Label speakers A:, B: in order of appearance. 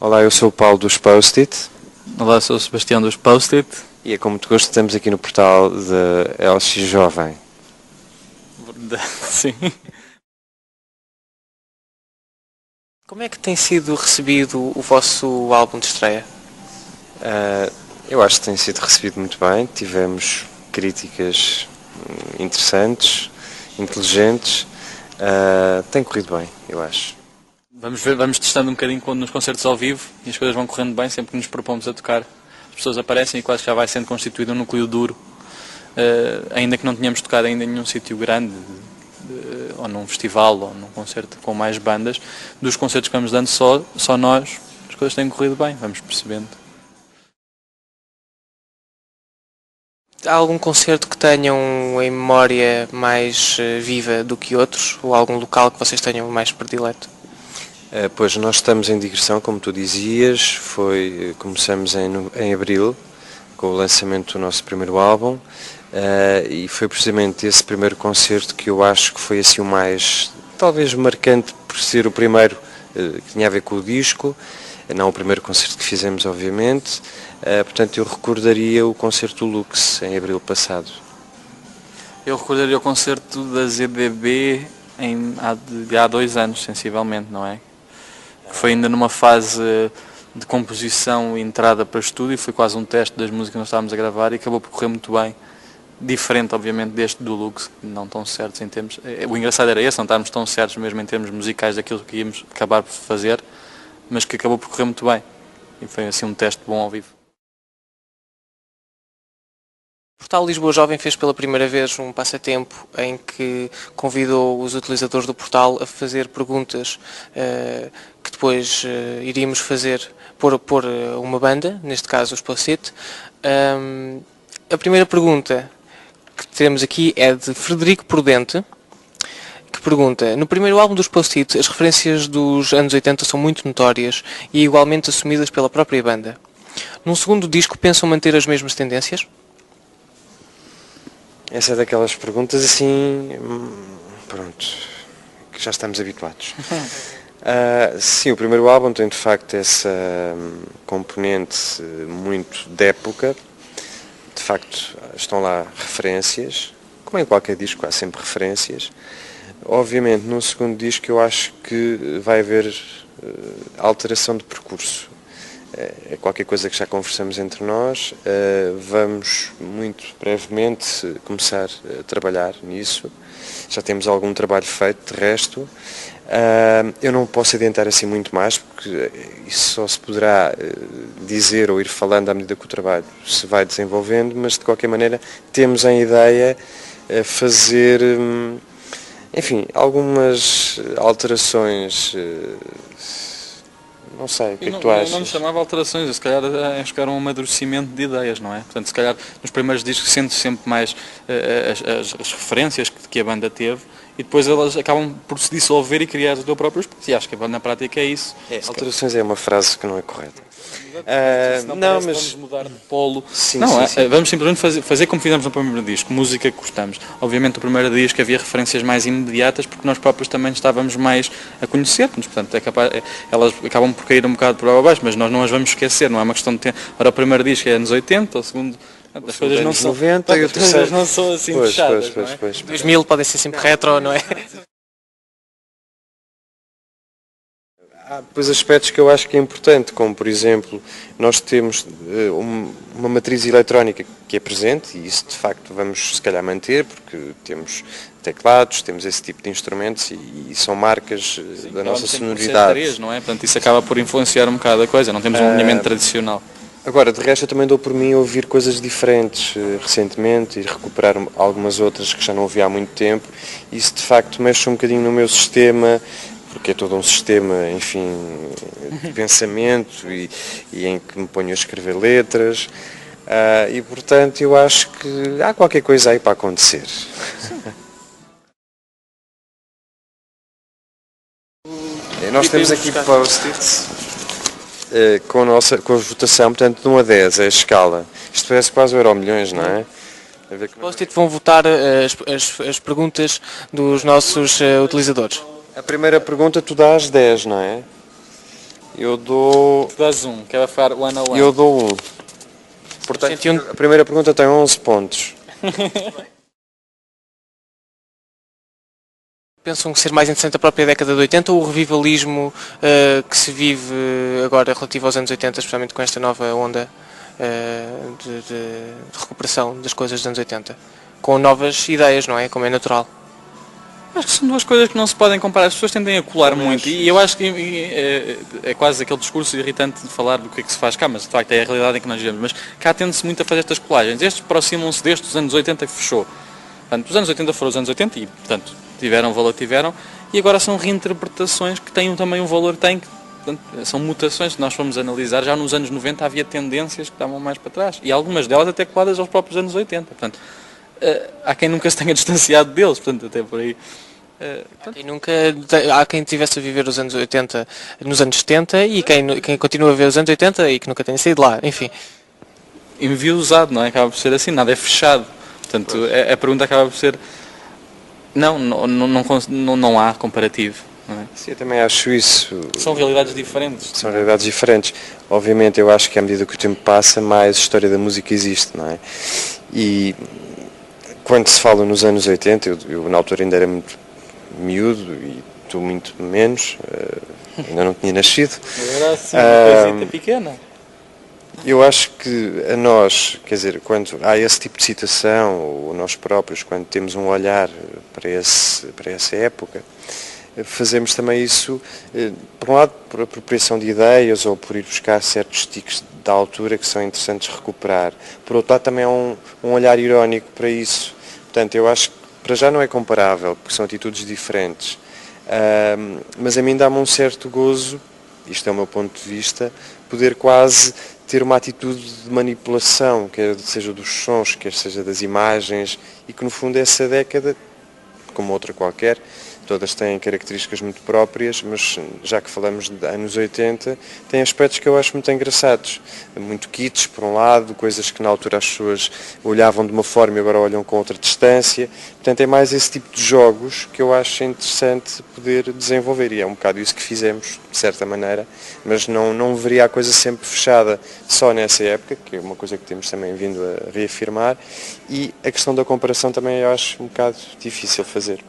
A: Olá, eu sou o Paulo dos Post-it
B: Olá, sou o Sebastião dos Post-it.
A: e é com muito gosto que estamos aqui no portal da LX Jovem.
B: Sim.
C: Como é que tem sido recebido o vosso álbum de estreia?
A: Eu acho que tem sido recebido muito bem, tivemos críticas interessantes, inteligentes, tem corrido bem, eu acho.
B: Vamos testando um bocadinho nos concertos ao vivo e as coisas vão correndo bem sempre que nos propomos a tocar. As pessoas aparecem e quase já vai sendo constituído um núcleo duro, ainda que não tenhamos tocado ainda em nenhum sítio grande, ou num festival, ou num concerto com mais bandas. Dos concertos que vamos dando só nós, as coisas têm corrido bem, vamos percebendo.
C: Há algum concerto que tenham em memória mais viva do que outros? Ou algum local que vocês tenham mais predileto?
A: Pois nós estamos em digressão, como tu dizias, começamos em abril com o lançamento do nosso primeiro álbum e foi precisamente esse primeiro concerto que eu acho que foi assim o mais, talvez marcante por ser o primeiro que tinha a ver com o disco, não o primeiro concerto que fizemos obviamente, portanto eu recordaria o concerto do Lux em abril passado.
B: Eu recordaria o concerto da ZDB há 2 anos, sensivelmente, não é? Que foi ainda numa fase de composição e entrada para estúdio, foi quase um teste das músicas que nós estávamos a gravar e acabou por correr muito bem. Diferente, obviamente, deste do Lux, que não tão certos em termos... O engraçado era esse, não estarmos tão certos mesmo em termos musicais daquilo que íamos acabar por fazer, mas que acabou por correr muito bem. E foi assim um teste bom ao vivo.
C: O portal Lisboa Jovem fez pela primeira vez um passatempo em que convidou os utilizadores do portal a fazer perguntas que depois iríamos fazer por uma banda, neste caso os Post-it. A primeira pergunta que temos aqui é de Frederico Prudente, que pergunta: no primeiro álbum dos Post-it, as referências dos anos 80 são muito notórias e igualmente assumidas pela própria banda. Num segundo disco, pensam manter as mesmas tendências?
A: Essa é daquelas perguntas assim, pronto, que já estamos habituados. Sim, o primeiro álbum tem de facto essa componente muito de época. De facto, estão lá referências, como em qualquer disco há sempre referências. Obviamente, no segundo disco eu acho que vai haver alteração de percurso. É qualquer coisa que já conversamos entre nós, vamos muito brevemente começar a trabalhar nisso, já temos algum trabalho feito, de resto. Eu não posso adiantar assim muito mais, porque isso só se poderá dizer ou ir falando à medida que o trabalho se vai desenvolvendo, mas de qualquer maneira temos em ideia fazer, enfim, algumas alterações. Não sei, o que é que tu achas?
B: Não me chamava alterações, eu se calhar acho que era um amadurecimento de ideias, não é? Portanto, se calhar nos primeiros discos sente sempre mais as referências que a banda teve e depois elas acabam por se dissolver e criar o teu próprio espaço. E acho que na prática é isso.
A: Alterações é uma frase que não é correta.
B: Não, mas vamos mudar de polo.
A: Sim,
B: não,
A: sim.
B: Vamos simplesmente fazer como fizemos no primeiro disco, música que gostamos. Obviamente no primeiro disco havia referências mais imediatas porque nós próprios também estávamos mais a conhecer-nos, portanto elas acabam por cair um bocado por abaixo, mas nós não as vamos esquecer, não é uma questão de tempo. Ora, o primeiro disco é anos 80, o segundo... As coisas não são
A: 90 e o terceiro
B: não são assim fechadas.
A: Pois.
C: 2000 podem ser sempre retro, não é?
A: Há depois aspectos que eu acho que é importante, como por exemplo, nós temos uma matriz eletrónica que é presente e isso de facto vamos se calhar manter, porque temos teclados, temos esse tipo de instrumentos e são marcas da nossa sonoridade.
B: C3, não é? Portanto, isso acaba por influenciar um bocado a coisa, não temos um alinhamento tradicional.
A: Agora, de resto eu também dou por mim a ouvir coisas diferentes recentemente e recuperar algumas outras que já não ouvi há muito tempo. Isso de facto mexe um bocadinho no meu sistema, porque é todo um sistema, enfim, de pensamento e em que me ponho a escrever letras e portanto eu acho que há qualquer coisa aí para acontecer. Nós temos aqui post-its com a votação, portanto de 1 a 10 é a escala. Isto parece quase o Euromilhões, não é?
C: Os Post-it vão votar as perguntas dos nossos utilizadores.
A: A primeira pergunta tu dás 10, não é? Eu dou...
B: Tu dás 1, que é para ficar 1-1.
A: Eu dou 1. Portanto,
C: 101.
A: a primeira pergunta tem 11 pontos.
C: Pensam que ser mais interessante a própria década de 80 ou o revivalismo que se vive agora relativo aos anos 80, especialmente com esta nova onda de recuperação das coisas dos anos 80? Com novas ideias, não é? Como é natural.
B: Acho que são duas coisas que não se podem comparar. As pessoas tendem a colar muito e eu acho que é quase aquele discurso irritante de falar do que é que se faz cá, mas de facto é a realidade em que nós vivemos. Mas cá tende-se muito a fazer estas colagens. Estes aproximam-se destes dos anos 80 que fechou. Portanto, os anos 80 foram os anos 80 e, portanto, tiveram o valor que tiveram e agora são reinterpretações que têm também um valor que têm. Portanto, são mutações que nós fomos analisar. Já nos anos 90 havia tendências que estavam mais para trás e algumas delas até coladas aos próprios anos 80. Portanto, há quem nunca se tenha distanciado deles, portanto, até por aí.
C: Há quem tivesse a viver os anos 80 nos anos 70 e quem continua a ver os anos 80 e que nunca tenha saído lá, enfim.
B: Enviosado, não é? Acaba por ser assim, nada é fechado. Portanto, a pergunta acaba por ser... Não há comparativo. Não é?
A: Sim, eu também acho isso.
B: São realidades diferentes.
A: São realidades diferentes. Obviamente, eu acho que à medida que o tempo passa, mais história da música existe, não é? E quando se fala nos anos 80, eu na altura ainda era muito miúdo e tu muito menos, ainda não tinha nascido.
B: Era assim, uma coisita pequena.
A: Eu acho que a nós, quer dizer, quando há esse tipo de situação, ou nós próprios, quando temos um olhar para essa época, fazemos também isso, por um lado, por apropriação de ideias ou por ir buscar certos tiques da altura que são interessantes recuperar. Por outro lado, também há um olhar irónico para isso. Portanto, eu acho que para já não é comparável, porque são atitudes diferentes. Mas a mim dá-me um certo gozo, isto é o meu ponto de vista, poder quase ter uma atitude de manipulação, quer seja dos sons, quer seja das imagens, e que no fundo essa década, como outra qualquer, todas têm características muito próprias, mas já que falamos de anos 80, tem aspectos que eu acho muito engraçados. Muito kits, por um lado, coisas que na altura as pessoas olhavam de uma forma e agora olham com outra distância. Portanto, é mais esse tipo de jogos que eu acho interessante poder desenvolver. E é um bocado isso que fizemos, de certa maneira, mas não veria a coisa sempre fechada só nessa época, que é uma coisa que temos também vindo a reafirmar. E a questão da comparação também eu acho um bocado difícil fazer.